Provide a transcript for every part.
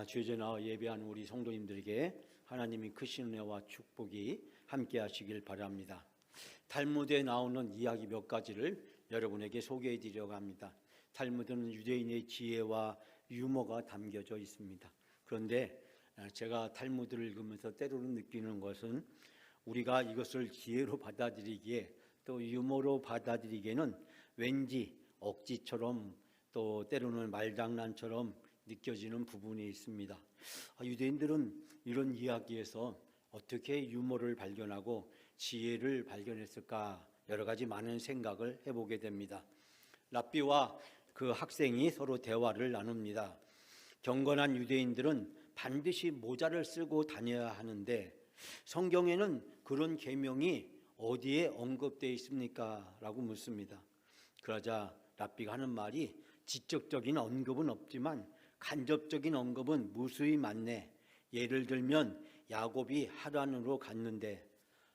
주일에 나와 예배한 우리 성도님들에게 하나님이 크신 은혜와 축복이 함께 하시길 바랍니다. 탈무드에 나오는 이야기 몇 가지를 여러분에게 소개해 드리려고 합니다. 탈무드는 유대인의 지혜와 유머가 담겨져 있습니다. 그런데 제가 탈무드를 읽으면서 때로는 느끼는 것은 우리가 이것을 지혜로 받아들이기에 또 유머로 받아들이기에는 왠지 억지처럼 또 때로는 말장난처럼 느껴지는 부분이 있습니다. 유대인들은 이런 이야기에서 어떻게 유머를 발견하고 지혜를 발견했을까 여러 가지 많은 생각을 해보게 됩니다. 랍비와 그 학생이 서로 대화를 나눕니다. 경건한 유대인들은 반드시 모자를 쓰고 다녀야 하는데 성경에는 그런 계명이 어디에 언급되어 있습니까? 라고 묻습니다. 그러자 랍비가 하는 말이 직접적인 언급은 없지만 간접적인 언급은 무수히 많네. 예를 들면 야곱이 하란으로 갔는데,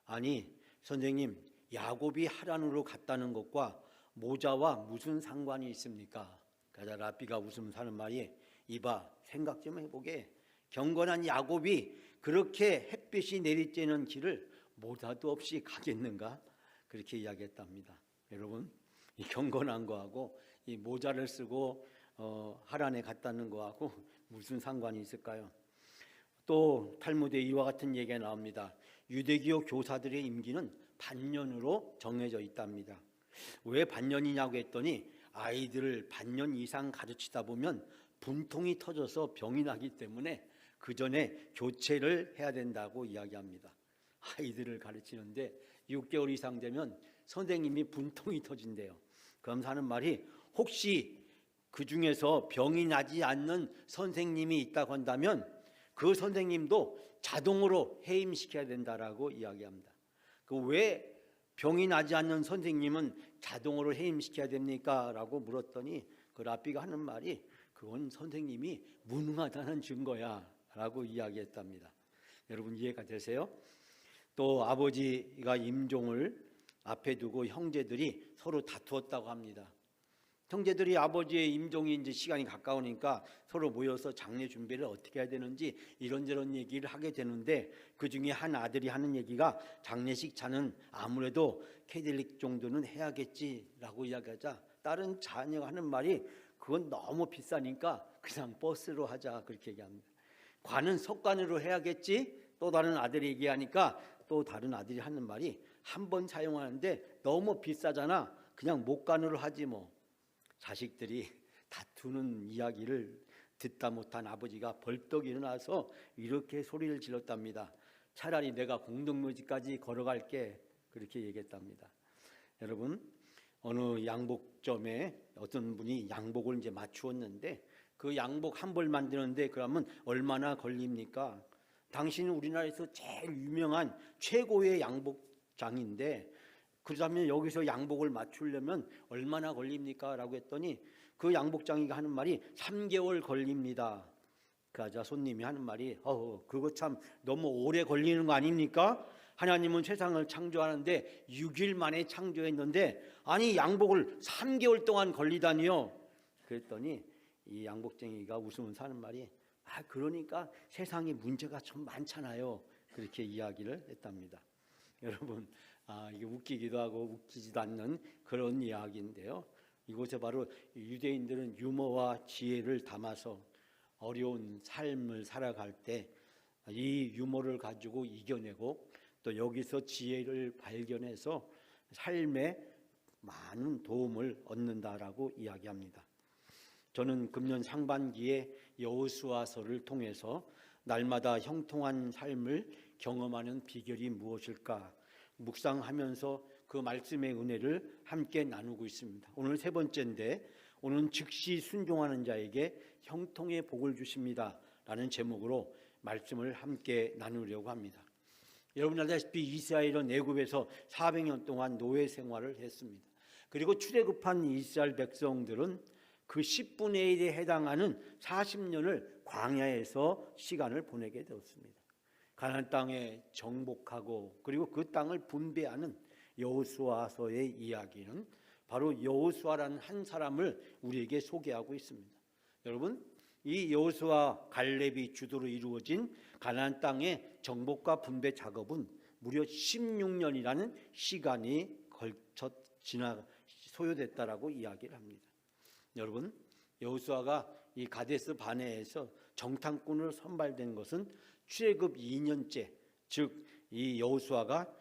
아니 선생님, 야곱이 하란으로 갔다는 것과 모자와 무슨 상관이 있습니까? 그러자 랍비가 웃으면서 하는 말이, 이봐 생각 좀 해보게. 경건한 야곱이 그렇게 햇빛이 내리쬐는 길을 모자도 없이 가겠는가? 그렇게 이야기했답니다. 여러분, 이 경건한 거하고 이 모자를 쓰고 하란에 갔다는 거하고 무슨 상관이 있을까요? 또 탈무드에 이와 같은 얘기가 나옵니다. 유대교 교사들의 임기는 반년으로 정해져 있답니다. 왜 반년이냐고 했더니 아이들을 반년 이상 가르치다 보면 분통이 터져서 병이 나기 때문에 그 전에 교체를 해야 된다고 이야기합니다. 아이들을 가르치는데 6개월 이상 되면 선생님이 분통이 터진대요. 그럼 하는 말이, 혹시 그 중에서 병이 나지 않는 선생님이 있다고 한다면 그 선생님도 자동으로 해임시켜야 된다라고 이야기합니다. 왜 병이 나지 않는 선생님은 자동으로 해임시켜야 됩니까? 라고 물었더니 그 랍비가 하는 말이, 그건 선생님이 무능하다는 증거야 라고 이야기했답니다. 여러분 이해가 되세요? 또 아버지가 임종을 앞에 두고 형제들이 서로 다투었다고 합니다. 형제들이 아버지의 임종이 이제 시간이 가까우니까 서로 모여서 장례 준비를 어떻게 해야 되는지 이런저런 얘기를 하게 되는데, 그 중에 한 아들이 하는 얘기가, 장례식 차는 아무래도 캐딜릭 정도는 해야겠지라고 이야기하자 다른 자녀가 하는 말이, 그건 너무 비싸니까 그냥 버스로 하자, 그렇게 얘기합니다. 관은 석관으로 해야겠지. 또 다른 아들이 얘기하니까 또 다른 아들이 하는 말이, 한 번 사용하는데 너무 비싸잖아, 그냥 목관으로 하지 뭐. 자식들이 다투는 이야기를 듣다 못한 아버지가 벌떡 일어나서 이렇게 소리를 질렀답니다. 차라리 내가 공동묘지까지 걸어갈게, 그렇게 얘기했답니다. 여러분, 어느 양복점에 어떤 분이 양복을 이제 맞추었는데 그 양복 한 벌 만드는데 그러면 얼마나 걸립니까? 당신은 우리나라에서 제일 유명한 최고의 양복장인데 그러면 여기서 양복을 맞추려면 얼마나 걸립니까? 라고 했더니 그 양복장이가 하는 말이 3개월 걸립니다. 그러자 손님이 하는 말이, 그거 참 너무 오래 걸리는 거 아닙니까? 하나님은 세상을 창조하는데 6일 만에 창조했는데 아니 양복을 3개월 동안 걸리다니요. 그랬더니 이 양복쟁이가 웃으면서 하는 말이, 그러니까 세상에 문제가 참 많잖아요. 그렇게 이야기를 했답니다. 여러분, 이게 웃기기도 하고 웃기지도 않는 그런 이야기인데요. 이곳에 바로 유대인들은 유머와 지혜를 담아서 어려운 삶을 살아갈 때 이 유머를 가지고 이겨내고 또 여기서 지혜를 발견해서 삶에 많은 도움을 얻는다라고 이야기합니다. 저는 금년 상반기에 여호수아서를 통해서 날마다 형통한 삶을 경험하는 비결이 무엇일까 묵상하면서 그 말씀의 은혜를 함께 나누고 있습니다. 오늘 세 번째인데, 오늘은 즉시 순종하는 자에게 형통의 복을 주십니다 라는 제목으로 말씀을 함께 나누려고 합니다. 여러분 알다시피 이스라엘은 애굽에서 400년 동안 노예 생활을 했습니다. 그리고 출애굽한 이스라엘 백성들은 그 10분의 1에 해당하는 40년을 광야에서 시간을 보내게 되었습니다. 가나안 땅에 정복하고 그리고 그 땅을 분배하는 여호수아서의 이야기는 바로 여호수아라는 한 사람을 우리에게 소개하고 있습니다. 여러분, 이 여호수아 갈렙이 주도로 이루어진 가나안 땅의 정복과 분배 작업은 무려 16년이라는 시간이 걸쳐 소요됐다라고 이야기를 합니다. 여러분, 여호수아가 이 가데스 바네에서 정탐꾼으로 선발된 것은 출애굽 2년째, 즉 이 여호수아가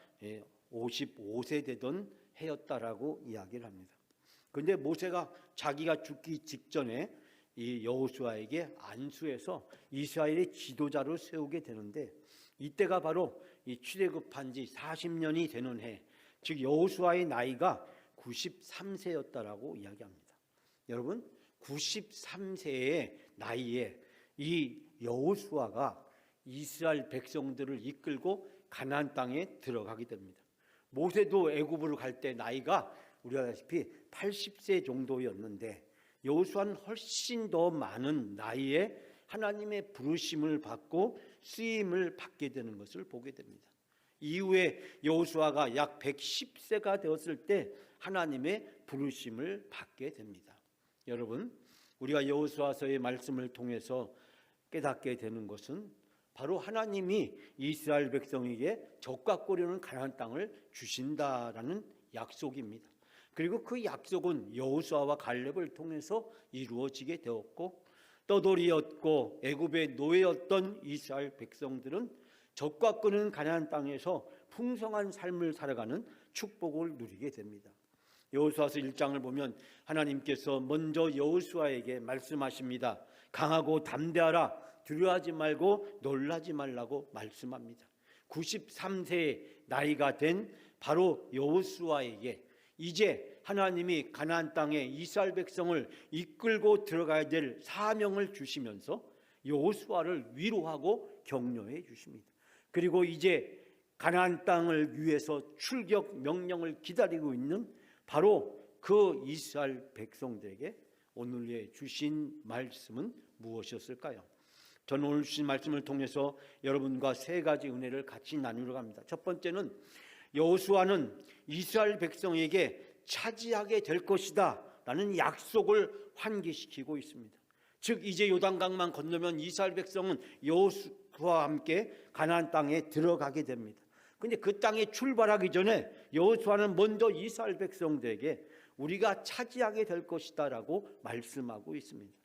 55세 되던 해였다라고 이야기를 합니다. 그런데 모세가 자기가 죽기 직전에 이 여호수아에게 안수해서 이스라엘의 지도자로 세우게 되는데, 이때가 바로 이 출애굽한 지 40년이 되는 해, 즉 여호수아의 나이가 93세였다라고 이야기합니다. 여러분, 93세의 나이에 이 여호수아가 이스라엘 백성들을 이끌고 가나안 땅에 들어가게 됩니다. 모세도 애굽으로 갈 때 나이가 우리가 아시다시피 80세 정도였는데 여호수아는 훨씬 더 많은 나이에 하나님의 부르심을 받고 쓰임을 받게 되는 것을 보게 됩니다. 이후에 여호수아가 약 110세가 되었을 때 하나님의 부르심을 받게 됩니다. 여러분, 우리가 여호수아서의 말씀을 통해서 깨닫게 되는 것은 바로 하나님이 이스라엘 백성에게 적과꾸려는 가나안 땅을 주신다라는 약속입니다. 그리고 그 약속은 여호수아와 갈렙을 통해서 이루어지게 되었고, 떠돌이였고 애굽의 노예였던 이스라엘 백성들은 적과꾸는 가나안 땅에서 풍성한 삶을 살아가는 축복을 누리게 됩니다. 여호수아서 1장을 보면 하나님께서 먼저 여호수아에게 말씀하십니다. 강하고 담대하라, 두려워하지 말고 놀라지 말라고 말씀합니다. 93세의 나이가 된 바로 여호수아에게 이제 하나님이 가나안 땅에 이스라엘 백성을 이끌고 들어가야 될 사명을 주시면서 여호수아를 위로하고 격려해 주십니다. 그리고 이제 가나안 땅을 위해서 출격 명령을 기다리고 있는 바로 그 이스라엘 백성들에게 오늘 주신 말씀은 무엇이었을까요? 저는 오늘 주신 말씀을 통해서 여러분과 세 가지 은혜를 같이 나누려고 합니다. 첫 번째는 여호수아는 이스라엘 백성에게 차지하게 될 것이다 라는 약속을 환기시키고 있습니다. 즉 이제 요단강만 건너면 이스라엘 백성은 여호수아와 함께 가나안 땅에 들어가게 됩니다. 그런데 그 땅에 출발하기 전에 여호수아는 먼저 이스라엘 백성들에게 우리가 차지하게 될 것이다 라고 말씀하고 있습니다.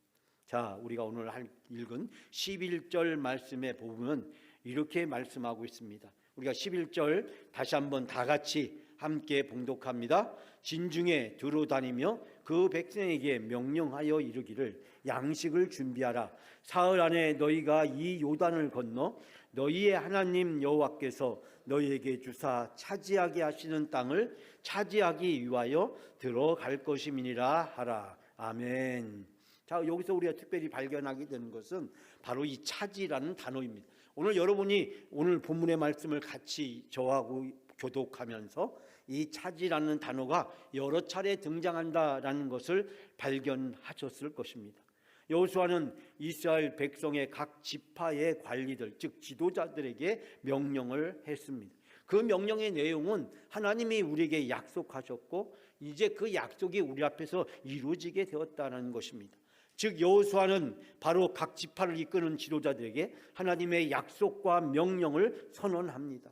자, 우리가 오늘 읽은 11절 말씀에 보면 이렇게 말씀하고 있습니다. 우리가 11절 다시 한번 다 같이 함께 봉독합니다. 진중에 두루다니며 그 백성에게 명령하여 이르기를 양식을 준비하라. 사흘 안에 너희가 이 요단을 건너 너희의 하나님 여호와께서 너희에게 주사 차지하게 하시는 땅을 차지하기 위하여 들어갈 것임이니라 하라. 아멘. 자, 여기서 우리가 특별히 발견하게 되는 것은 바로 이 차지라는 단어입니다. 오늘 여러분이 오늘 본문의 말씀을 같이 저하고 교독하면서 이 차지라는 단어가 여러 차례 등장한다라는 것을 발견하셨을 것입니다. 여호수아는 이스라엘 백성의 각 지파의 관리들, 즉 지도자들에게 명령을 했습니다. 그 명령의 내용은 하나님이 우리에게 약속하셨고 이제 그 약속이 우리 앞에서 이루어지게 되었다는 것입니다. 즉 여호수아는 바로 각 지파를 이끄는 지도자들에게 하나님의 약속과 명령을 선언합니다.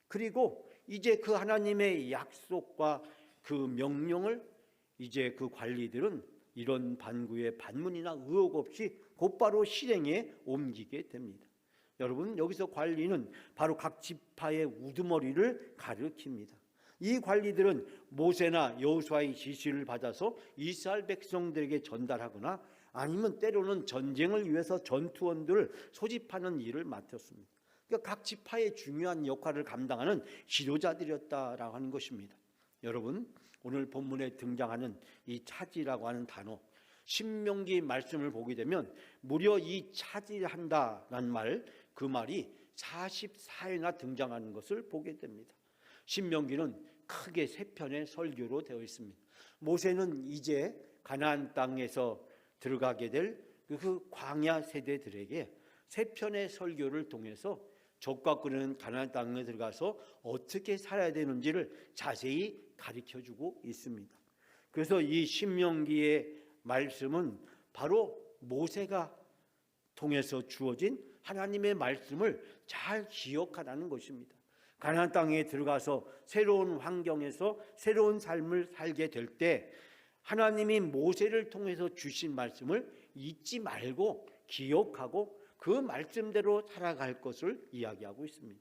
그리고 이제 그 하나님의 약속과 그 명령을 이제 그 관리들은 이런 반구의 반문이나 의혹 없이 곧바로 실행에 옮기게 됩니다. 여러분, 여기서 관리는 바로 각 지파의 우두머리를 가리킵니다. 이 관리들은 모세나 여호수아의 지시를 받아서 이스라엘 백성들에게 전달하거나 아니면 때로는 전쟁을 위해서 전투원들을 소집하는 일을 맡았습니다. 그러니까 각 지파의 중요한 역할을 감당하는 지도자들이었다라고 하는 것입니다. 여러분, 오늘 본문에 등장하는 이 차지라고 하는 단어, 신명기 말씀을 보게 되면 무려 이 차지한다라는 말, 그 말이 44회나 등장하는 것을 보게 됩니다. 신명기는 크게 세 편의 설교로 되어 있습니다. 모세는 이제 가나안 땅에서 들어가게 될 그 광야 세대들에게 세 편의 설교를 통해서 적과 끄는 가나안 땅에 들어가서 어떻게 살아야 되는지를 자세히 가르쳐주고 있습니다. 그래서 이 신명기의 말씀은 바로 모세가 통해서 주어진 하나님의 말씀을 잘 기억하라는 것입니다. 가나안 땅에 들어가서 새로운 환경에서 새로운 삶을 살게 될 때 하나님이 모세를 통해서 주신 말씀을 잊지 말고 기억하고 그 말씀대로 살아갈 것을 이야기하고 있습니다.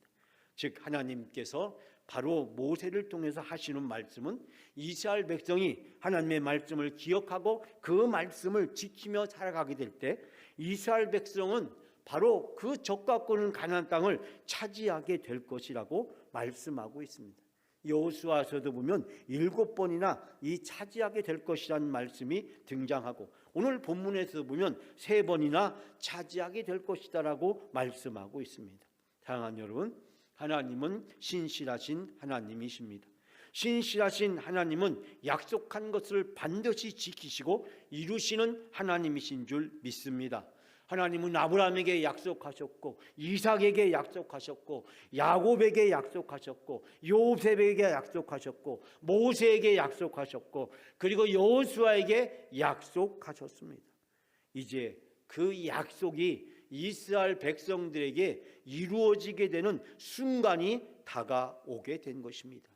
즉 하나님께서 바로 모세를 통해서 하시는 말씀은 이스라엘 백성이 하나님의 말씀을 기억하고 그 말씀을 지키며 살아가게 될 때 이스라엘 백성은 바로 그 적과꾸는 가나안 땅을 차지하게 될 것이라고 말씀하고 있습니다. 여호수아서도 보면 7번이나 이 차지하게 될 것이라는 말씀이 등장하고 오늘 본문에서 보면 3번이나 차지하게 될 것이다라고 말씀하고 있습니다. 사랑하는 여러분, 하나님은 신실하신 하나님이십니다. 신실하신 하나님은 약속한 것을 반드시 지키시고 이루시는 하나님이신 줄 믿습니다. 하나님은 아브라함에게 약속하셨고 이삭에게 약속하셨고 야곱에게 약속하셨고 요셉에게 약속하셨고 모세에게 약속하셨고 그리고 여호수아에게 약속하셨습니다. 이제 그 약속이 이스라엘 백성들에게 이루어지게 되는 순간이 다가오게 된 것입니다.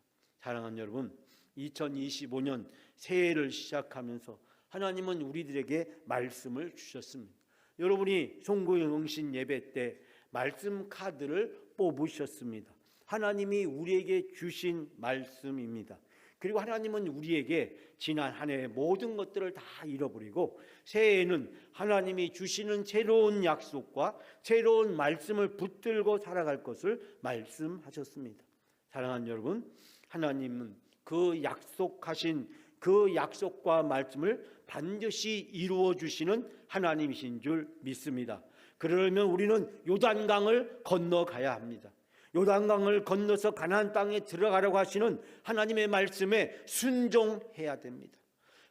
사랑하는 여러분, 2025년 새해를 시작하면서 하나님은 우리들에게 말씀을 주셨습니다. 여러분이 송구영신 예배 때 말씀 카드를 뽑으셨습니다. 하나님이 우리에게 주신 말씀입니다. 그리고 하나님은 우리에게 지난 한 해의 모든 것들을 다 잃어버리고 새해에는 하나님이 주시는 새로운 약속과 새로운 말씀을 붙들고 살아갈 것을 말씀하셨습니다. 사랑하는 여러분, 하나님은 그 약속하신 그 약속과 말씀을 반드시 이루어 주시는 하나님이신 줄 믿습니다. 그러려면 우리는 요단강을 건너가야 합니다. 요단강을 건너서 가나안 땅에 들어가려고 하시는 하나님의 말씀에 순종해야 됩니다.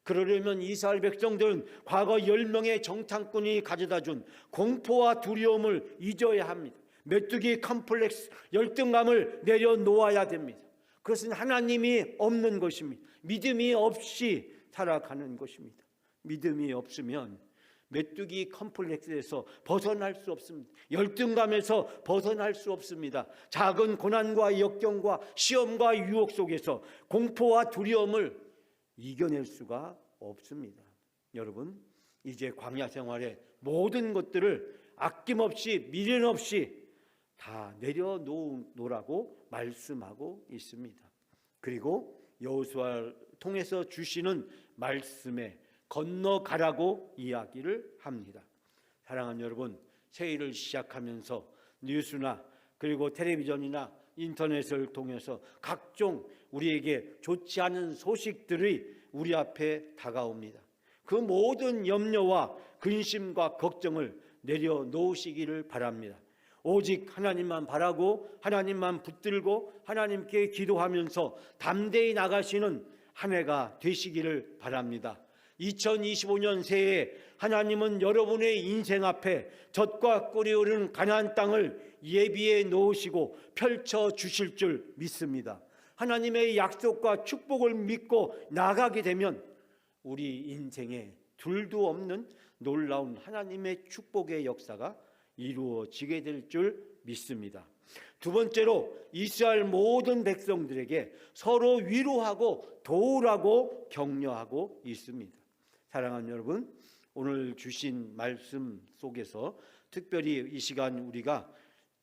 그러려면 이스라엘 백성들은 과거 10명의 정탐꾼이 가져다준 공포와 두려움을 잊어야 합니다. 메뚜기 컴플렉스, 열등감을 내려놓아야 됩니다. 그것은 하나님이 없는 것입니다. 믿음이 없이 살아가는 것입니다. 믿음이 없으면 메뚜기 컴플렉스에서 벗어날 수 없습니다. 열등감에서 벗어날 수 없습니다. 작은 고난과 역경과 시험과 유혹 속에서 공포와 두려움을 이겨낼 수가 없습니다. 여러분, 이제 광야 생활의 모든 것들을 아낌없이 미련 없이 다 내려놓으라고 말씀하고 있습니다. 그리고 여호수아를 통해서 주시는 말씀에 건너가라고 이야기를 합니다. 사랑하는 여러분, 새해를 시작하면서 뉴스나 그리고 텔레비전이나 인터넷을 통해서 각종 우리에게 좋지 않은 소식들이 우리 앞에 다가옵니다. 그 모든 염려와 근심과 걱정을 내려놓으시기를 바랍니다. 오직 하나님만 바라고 하나님만 붙들고 하나님께 기도하면서 담대히 나가시는 한 해가 되시기를 바랍니다. 2025년 새해 하나님은 여러분의 인생 앞에 젖과 꿀이 흐르는 가나안 땅을 예비해 놓으시고 펼쳐 주실 줄 믿습니다. 하나님의 약속과 축복을 믿고 나가게 되면 우리 인생에 둘도 없는 놀라운 하나님의 축복의 역사가 이루어지게 될 줄 믿습니다. 두 번째로 이스라엘 모든 백성들에게 서로 위로하고 도우라고 격려하고 있습니다. 사랑하는 여러분, 오늘 주신 말씀 속에서 특별히 이 시간 우리가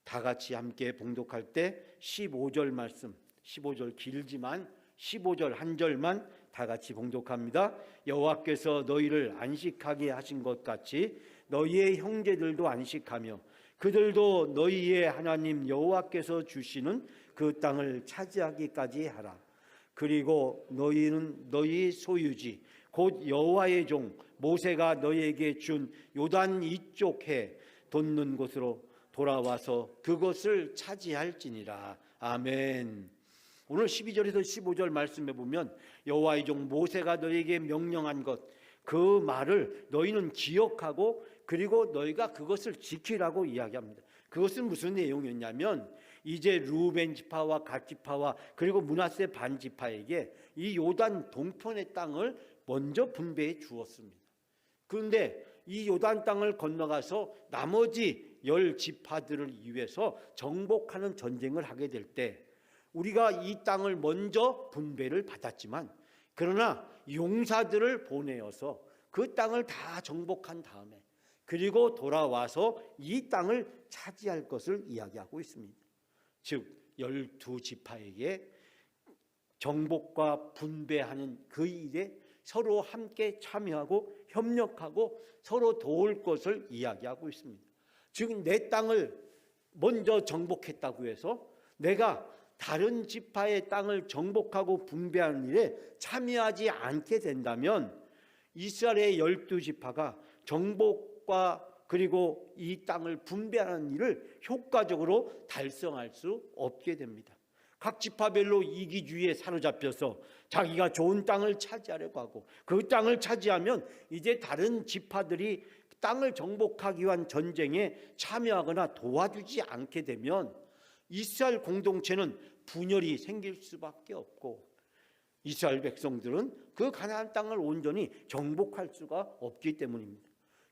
다 같이 함께 봉독할 때 15절 말씀, 15절 길지만 15절 한 절만 다 같이 봉독합니다. 여호와께서 너희를 안식하게 하신 것 같이 너희의 형제들도 안식하며 그들도 너희의 하나님 여호와께서 주시는 그 땅을 차지하기까지 하라. 그리고 너희는 너희 소유지 곧 여호와의 종 모세가 너희에게 준 요단 이쪽 해 돋는 곳으로 돌아와서 그것을 차지할지니라. 아멘. 오늘 12절에서 15절 말씀에 보면 여호와의 종 모세가 너희에게 명령한 것, 그 말을 너희는 기억하고 그리고 너희가 그것을 지키라고 이야기합니다. 그것은 무슨 내용이었냐면 이제 루벤 지파와 갓 지파와 그리고 므낫세 반 지파에게 이 요단 동편의 땅을 먼저 분배해 주었습니다. 그런데 이 요단 땅을 건너가서 나머지 10지파들을 위해서 정복하는 전쟁을 하게 될 때 우리가 이 땅을 먼저 분배를 받았지만 그러나 용사들을 보내어서 그 땅을 다 정복한 다음에 그리고 돌아와서 이 땅을 차지할 것을 이야기하고 있습니다. 즉 12지파에게 정복과 분배하는 그 일에 서로 함께 참여하고 협력하고 서로 도울 것을 이야기하고 있습니다. 즉 내 땅을 먼저 정복했다고 해서 내가 다른 지파의 땅을 정복하고 분배하는 일에 참여하지 않게 된다면 이스라엘의 12지파가 정복과 그리고 이 땅을 분배하는 일을 효과적으로 달성할 수 없게 됩니다. 각 지파별로 이기주의에 사로잡혀서 자기가 좋은 땅을 차지하려고 하고 그 땅을 차지하면 이제 다른 지파들이 땅을 정복하기 위한 전쟁에 참여하거나 도와주지 않게 되면 이스라엘 공동체는 분열이 생길 수밖에 없고 이스라엘 백성들은 그 가나안 땅을 온전히 정복할 수가 없기 때문입니다.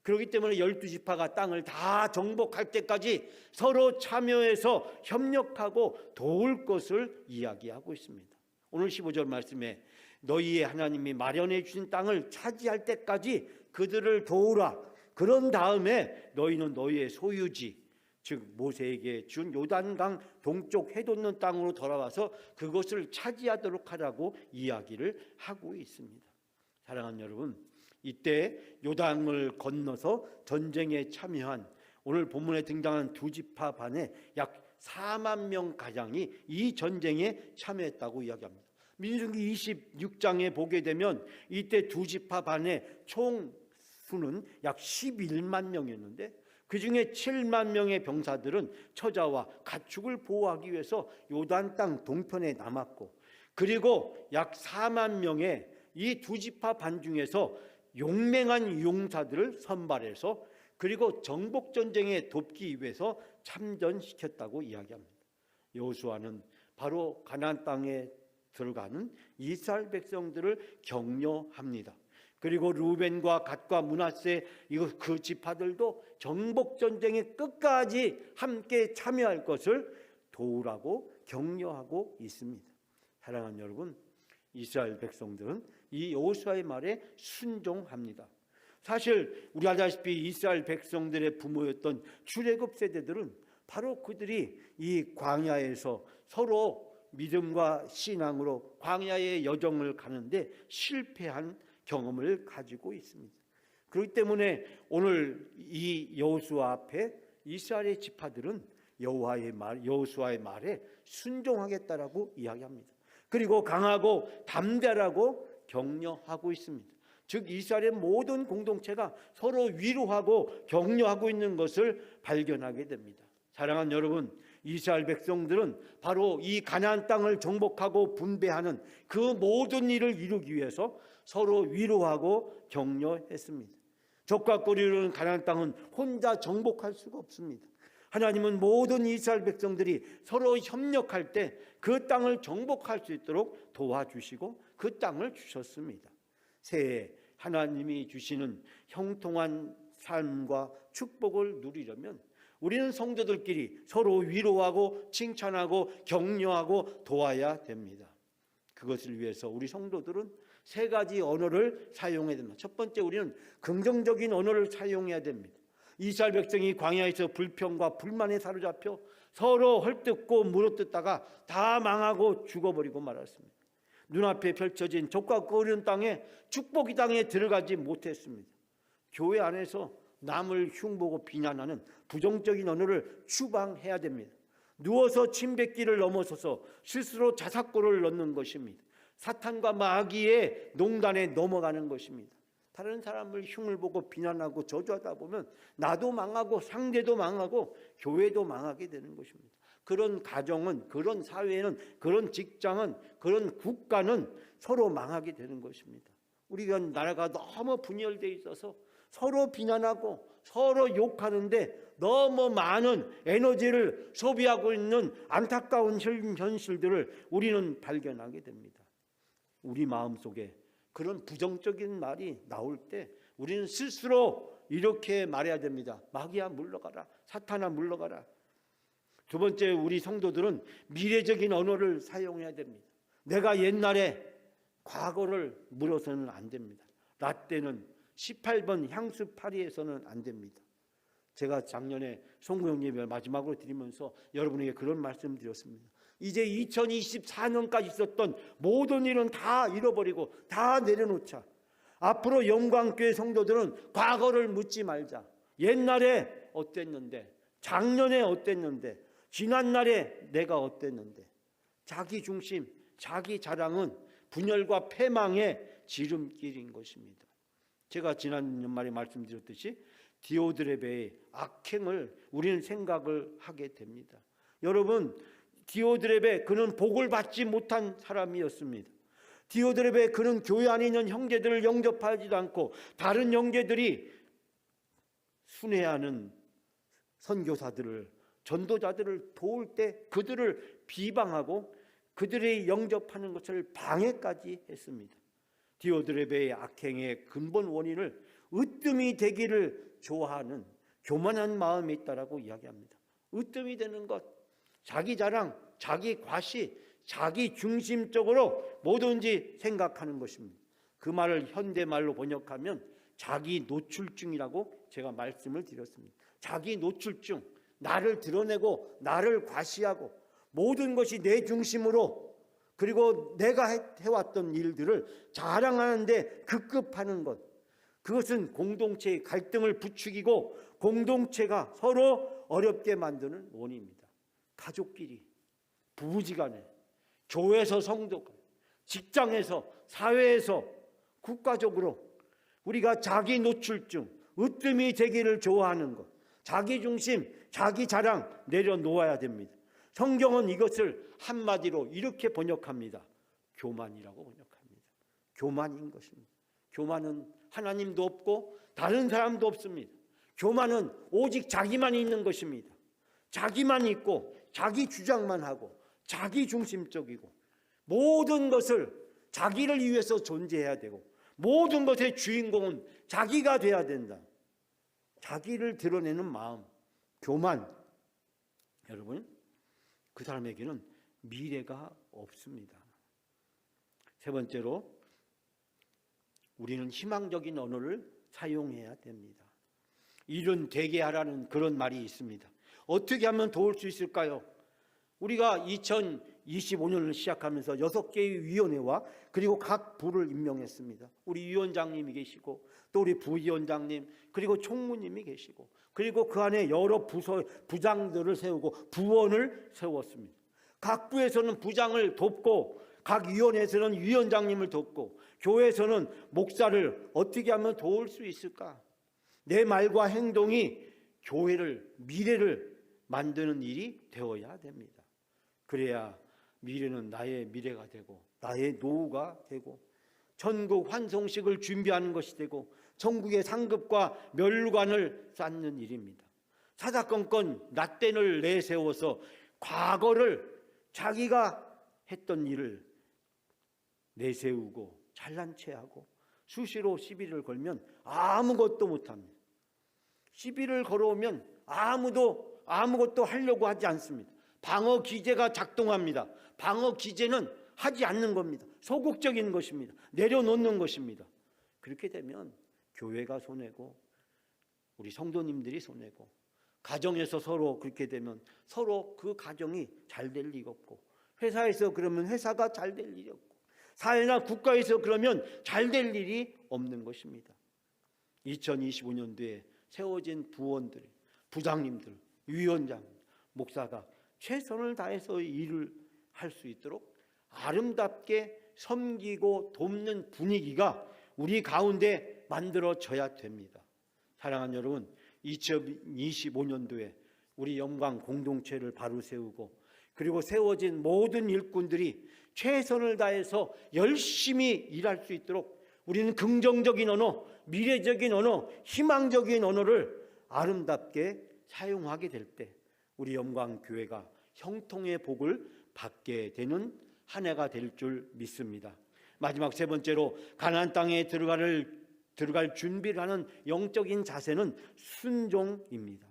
그렇기 때문에 12지파가 땅을 다 정복할 때까지 서로 참여해서 협력하고 도울 것을 이야기하고 있습니다. 오늘 15절 말씀에 너희의 하나님이 마련해 주신 땅을 차지할 때까지 그들을 도우라. 그런 다음에 너희는 너희의 소유지 즉 모세에게 준 요단강 동쪽 해돋는 땅으로 돌아와서 그것을 차지하도록 하라고 이야기를 하고 있습니다. 사랑하는 여러분, 이때 요단을 건너서 전쟁에 참여한 오늘 본문에 등장한 두 지파 반에 약 4만 명 가량이 이 전쟁에 참여했다고 이야기합니다. 민수기 26장에 보게 되면 이때 두 지파 반의 총 수는 약 11만 명이었는데 그 중에 7만 명의 병사들은 처자와 가축을 보호하기 위해서 요단 땅 동편에 남았고 그리고 약 4만 명의 이 두 지파 반 중에서 용맹한 용사들을 선발해서 그리고 정복 전쟁에 돕기 위해서 참전시켰다고 이야기합니다. 여호수아는 바로 가나안 땅에 들어가는 이스라엘 백성들을 격려합니다. 그리고 루벤과 갓과 므낫세 그 지파들도 정복 전쟁에 끝까지 함께 참여할 것을 도우라고 격려하고 있습니다. 사랑하는 여러분, 이스라엘 백성들은 이 여호수아의 말에 순종합니다. 사실 우리 알다시피 이스라엘 백성들의 부모였던 출애굽 세대들은 바로 그들이 이 광야에서 서로 믿음과 신앙으로 광야의 여정을 가는데 실패한 경험을 가지고 있습니다. 그렇기 때문에 오늘 이 여호수아 앞에 이스라엘의 지파들은 여호수아의 말에 순종하겠다라고 이야기합니다. 그리고 강하고 담대하라고 격려하고 있습니다. 즉 이스라엘의 모든 공동체가 서로 위로하고 격려하고 있는 것을 발견하게 됩니다. 사랑하는 여러분, 이스라엘 백성들은 바로 이 가나안 땅을 정복하고 분배하는 그 모든 일을 이루기 위해서 서로 위로하고 격려했습니다. 적과 꼬리를 가나안 땅은 혼자 정복할 수가 없습니다. 하나님은 모든 이스라엘 백성들이 서로 협력할 때 그 땅을 정복할 수 있도록 도와주시고 그 땅을 주셨습니다. 새해 하나님이 주시는 형통한 삶과 축복을 누리려면 우리는 성도들끼리 서로 위로하고 칭찬하고 격려하고 도와야 됩니다. 그것을 위해서 우리 성도들은 세 가지 언어를 사용해야 됩니다. 첫 번째, 우리는 긍정적인 언어를 사용해야 됩니다. 이스라엘 백성이 광야에서 불평과 불만에 사로잡혀 서로 헐뜯고 물어뜯다가 다 망하고 죽어버리고 말았습니다. 눈앞에 펼쳐진 적과 끓는 땅에 축복의 땅에 들어가지 못했습니다. 교회 안에서 남을 흉보고 비난하는 부정적인 언어를 추방해야 됩니다. 누워서 침뱉기를 넘어서서 스스로 자사골을 넣는 것입니다. 사탄과 마귀의 농단에 넘어가는 것입니다. 다른 사람을 흉을 보고 비난하고 저주하다 보면 나도 망하고 상대도 망하고 교회도 망하게 되는 것입니다. 그런 가정은, 그런 사회는, 그런 직장은, 그런 국가는 서로 망하게 되는 것입니다. 우리가 나라가 너무 분열되어 있어서 서로 비난하고 서로 욕하는데 너무 많은 에너지를 소비하고 있는 안타까운 현실들을 우리는 발견하게 됩니다. 우리 마음속에 그런 부정적인 말이 나올 때 우리는 스스로 이렇게 말해야 됩니다. 마귀야 물러가라. 사탄아 물러가라. 두 번째, 우리 성도들은 미래적인 언어를 사용해야 됩니다. 내가 옛날에 과거를 물어서는 안 됩니다. 라떼는 18번 향수 파리에서는 안 됩니다. 제가 작년에 송구형 예배를 마지막으로 드리면서 여러분에게 그런 말씀 드렸습니다. 이제 2024년까지 있었던 모든 일은 다 잃어버리고 다 내려놓자. 앞으로 영광교회 성도들은 과거를 묻지 말자. 옛날에 어땠는데, 작년에 어땠는데, 지난날에 내가 어땠는데. 자기 중심, 자기 자랑은 분열과 패망의 지름길인 것입니다. 제가 지난 연말에 말씀드렸듯이 디오드레베의 악행을 우리는 생각을 하게 됩니다. 여러분, 디오드레베, 그는 복을 받지 못한 사람이었습니다. 디오드레베, 그는 교회 안에 있는 형제들을 영접하지도 않고 다른 형제들이 순회하는 선교사들을, 전도자들을 도울 때 그들을 비방하고 그들의 영접하는 것을 방해까지 했습니다. 디오드레베의 악행의 근본 원인을 으뜸이 되기를 좋아하는 교만한 마음이 있다라고 이야기합니다. 으뜸이 되는 것, 자기 자랑, 자기 과시, 자기 중심적으로 뭐든지 생각하는 것입니다. 그 말을 현대말로 번역하면 자기 노출증이라고 제가 말씀을 드렸습니다. 자기 노출증, 나를 드러내고 나를 과시하고 모든 것이 내 중심으로, 그리고 내가 해왔던 일들을 자랑하는데 급급하는 것, 그것은 공동체의 갈등을 부추기고 공동체가 서로 어렵게 만드는 원인입니다. 가족끼리, 부부지간에, 교회에서 성도가, 직장에서, 사회에서, 국가적으로 우리가 자기 노출증, 으뜸이 되기를 좋아하는 것, 자기 중심, 자기 자랑 내려놓아야 됩니다. 성경은 이것을 한마디로 이렇게 번역합니다. 교만이라고 번역합니다. 교만인 것입니다. 교만은 하나님도 없고 다른 사람도 없습니다. 교만은 오직 자기만 있는 것입니다. 자기만 있고 자기 주장만 하고 자기 중심적이고 모든 것을 자기를 위해서 존재해야 되고 모든 것의 주인공은 자기가 돼야 된다. 자기를 드러내는 마음, 교만. 여러분, 그 사람에게는 미래가 없습니다. 세 번째로, 우리는 희망적인 언어를 사용해야 됩니다. 일은 되게 하라는 그런 말이 있습니다. 어떻게 하면 도울 수 있을까요? 우리가 2025년을 시작하면서 6개의 위원회와 그리고 각 부를 임명했습니다. 우리 위원장님이 계시고 또 우리 부위원장님, 그리고 총무님이 계시고, 그리고 그 안에 여러 부장들을 세우고 부원을 세웠습니다. 각 부에서는 부장을 돕고 각 위원회에서는 위원장님을 돕고 교회에서는 목사를 어떻게 하면 도울 수 있을까? 내 말과 행동이 교회를, 미래를 만드는 일이 되어야 됩니다. 그래야 미래는 나의 미래가 되고 나의 노후가 되고 천국 환송식을 준비하는 것이 되고 천국의 상급과 멸관을 쌓는 일입니다. 사사건건 낫댄을 내세워서 과거를, 자기가 했던 일을 내세우고 잘난 체하고 수시로 시비를 걸면 아무것도 못합니다. 시비를 걸어오면 아무것도 하려고 하지 않습니다. 방어 기제가 작동합니다. 방어 기제는 하지 않는 겁니다. 소극적인 것입니다. 내려놓는 것입니다. 그렇게 되면 교회가 손해고 우리 성도님들이 손해고, 가정에서 서로 그렇게 되면 서로 그 가정이 잘 될 리가 없고, 회사에서 그러면 회사가 잘 될 일이 없고, 사회나 국가에서 그러면 잘 될 일이 없는 것입니다. 2025년도에 세워진 부원들, 부장님들, 위원장, 목사가 최선을 다해서 일을 할 수 있도록 아름답게 섬기고 돕는 분위기가 우리 가운데 만들어져야 됩니다. 사랑하는 여러분, 2025년도에 우리 영광 공동체를 바로 세우고 그리고 세워진 모든 일꾼들이 최선을 다해서 열심히 일할 수 있도록 우리는 긍정적인 언어, 미래적인 언어, 희망적인 언어를 아름답게 사용하게 될 때 우리 영광교회가 형통의 복을 받게 되는 한 해가 될 줄 믿습니다. 마지막 세 번째로, 가나안 땅에 들어갈 들어갈 준비를 하는 영적인 자세는 순종입니다.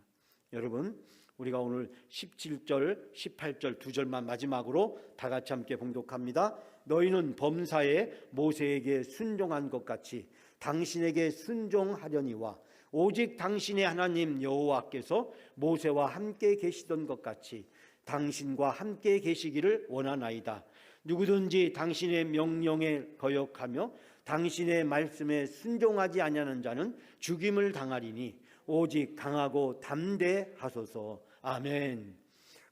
여러분, 우리가 오늘 17절, 18절 두 절만 마지막으로 다 같이 함께 봉독합니다. 너희는 범사에 모세에게 순종한 것 같이 당신에게 순종하려니와 오직 당신의 하나님 여호와께서 모세와 함께 계시던 것 같이 당신과 함께 계시기를 원하나이다. 누구든지 당신의 명령에 거역하며 당신의 말씀에 순종하지 아니하는 자는 죽임을 당하리니 오직 강하고 담대하소서. 아멘.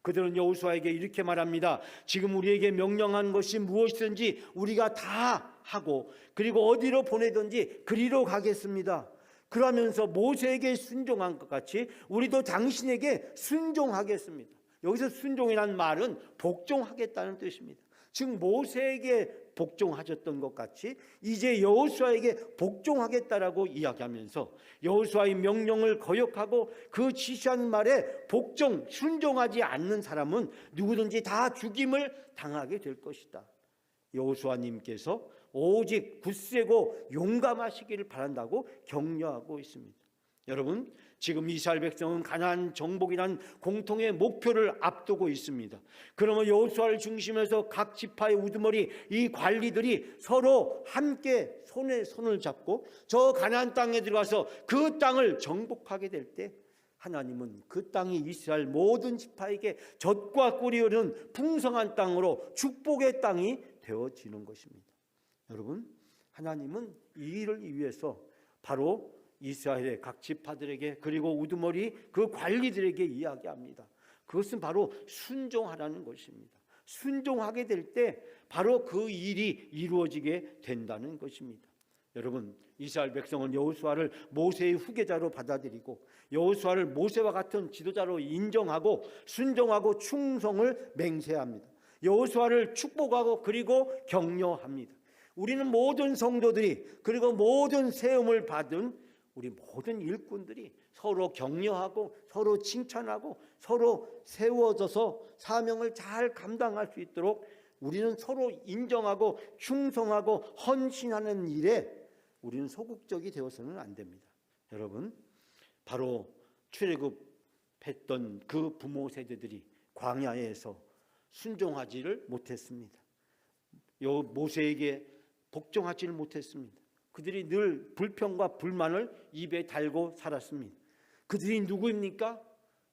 그들은 여호수아에게 이렇게 말합니다. 지금 우리에게 명령한 것이 무엇이든지 우리가 다 하고 그리고 어디로 보내든지 그리로 가겠습니다. 그러면서 모세에게 순종한 것 같이 우리도 당신에게 순종하겠습니다. 여기서 순종이라는 말은 복종하겠다는 뜻입니다. 즉 모세에게 복종하셨던 것 같이 이제 여호수아에게 복종하겠다라고 이야기하면서 여호수아의 명령을 거역하고 그 지시한 말에 복종, 순종하지 않는 사람은 누구든지 다 죽임을 당하게 될 것이다. 여호수아님께서 오직 굳세고 용감하시기를 바란다고 격려하고 있습니다. 여러분, 지금 이스라엘 백성은 가나안 정복이라는 공통의 목표를 앞두고 있습니다. 그러면 여호수아를 중심해서 각 지파의 우두머리 이 관리들이 서로 함께 손에 손을 잡고 저 가나안 땅에 들어가서 그 땅을 정복하게 될 때 하나님은 그 땅이 이스라엘 모든 지파에게 젖과 꿀이 흐르는 풍성한 땅으로 축복의 땅이 되어지는 것입니다. 여러분, 하나님은 이 일을 위해서 바로 이스라엘의 각 지파들에게 그리고 우두머리 그 관리들에게 이야기합니다. 그것은 바로 순종하라는 것입니다. 순종하게 될 때 바로 그 일이 이루어지게 된다는 것입니다. 여러분, 이스라엘 백성은 여호수아를 모세의 후계자로 받아들이고 여호수아를 모세와 같은 지도자로 인정하고 순종하고 충성을 맹세합니다. 여호수아를 축복하고 그리고 격려합니다. 우리는 모든 성도들이 그리고 모든 세움을 받은 우리 모든 일꾼들이 서로 격려하고 서로 칭찬하고 서로 세워져서 사명을 잘 감당할 수 있도록 우리는 서로 인정하고 충성하고 헌신하는 일에 우리는 소극적이 되어서는 안 됩니다. 여러분, 바로 출애굽했던 그 부모 세대들이 광야에서 순종하지를 못했습니다. 모세에게 복종하지를 못했습니다. 그들이 늘 불평과 불만을 입에 달고 살았습니다. 그들이 누구입니까?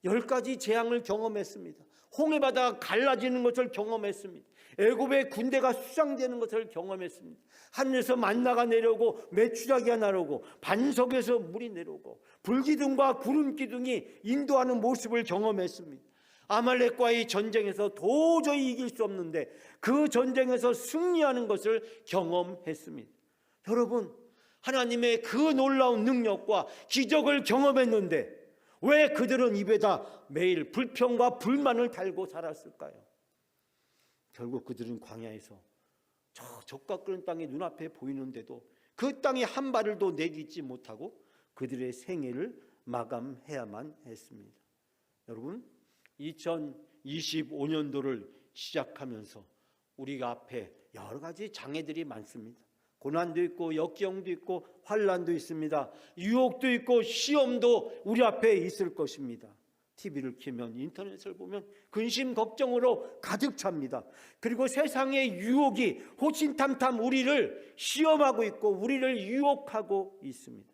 10가지 재앙을 경험했습니다. 홍해바다가 갈라지는 것을 경험했습니다. 애굽의 군대가 수장되는 것을 경험했습니다. 하늘에서 만나가 내려오고 메추라기가 날아오고 반석에서 물이 내려오고 불기둥과 구름기둥이 인도하는 모습을 경험했습니다. 아말렉과의 전쟁에서 도저히 이길 수 없는데 그 전쟁에서 승리하는 것을 경험했습니다. 여러분, 하나님의 그 놀라운 능력과 기적을 경험했는데 왜 그들은 입에다 매일 불평과 불만을 달고 살았을까요? 결국 그들은 광야에서 저 젖과 끓는 땅이 눈앞에 보이는데도 그 땅에 한 발을도 내딛지 못하고 그들의 생애를 마감해야만 했습니다. 여러분, 2025년도를 시작하면서 우리가 앞에 여러 가지 장애들이 많습니다. 고난도 있고 역경도 있고 환난도 있습니다. 유혹도 있고 시험도 우리 앞에 있을 것입니다. TV를 켜면 인터넷을 보면 근심 걱정으로 가득 찹니다. 그리고 세상의 유혹이 호신탐탐 우리를 시험하고 있고 우리를 유혹하고 있습니다.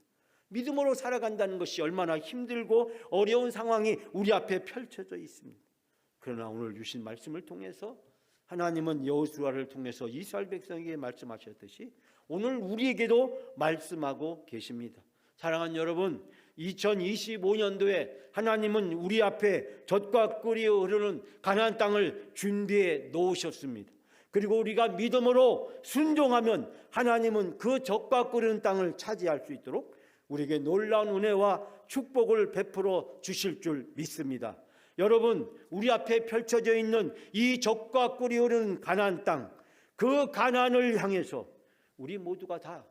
믿음으로 살아간다는 것이 얼마나 힘들고 어려운 상황이 우리 앞에 펼쳐져 있습니다. 그러나 오늘 주신 말씀을 통해서 하나님은 여호수아를 통해서 이스라엘 백성에게 말씀하셨듯이 오늘 우리에게도 말씀하고 계십니다. 사랑하는 여러분, 2025년도에 하나님은 우리 앞에 젖과 꿀이 흐르는 가나안 땅을 준비해 놓으셨습니다. 그리고 우리가 믿음으로 순종하면 하나님은 그 젖과 꿀 흐르는 땅을 차지할 수 있도록 우리에게 놀라운 은혜와 축복을 베풀어 주실 줄 믿습니다. 여러분, 우리 앞에 펼쳐져 있는 이 젖과 꿀이 흐르는 가나안 땅, 그 가나안을 향해서 우리 모두가 다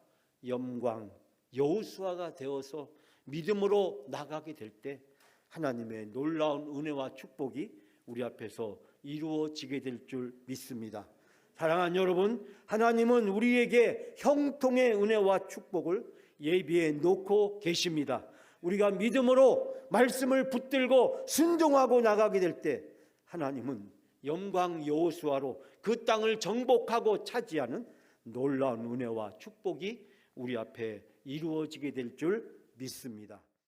영광, 여호수아가 되어서 믿음으로 나가게 될 때 하나님의 놀라운 은혜와 축복이 우리 앞에서 이루어지게 될 줄 믿습니다. 사랑하는 여러분, 하나님은 우리에게 형통의 은혜와 축복을 예비해 놓고 계십니다. 우리가 믿음으로 말씀을 붙들고 순종하고 나가게 될 때 하나님은 영광 여호수아로 그 땅을 정복하고 차지하는 놀라운 은혜와 축복이 우리 앞에 이루어지게 될 줄 믿습니다.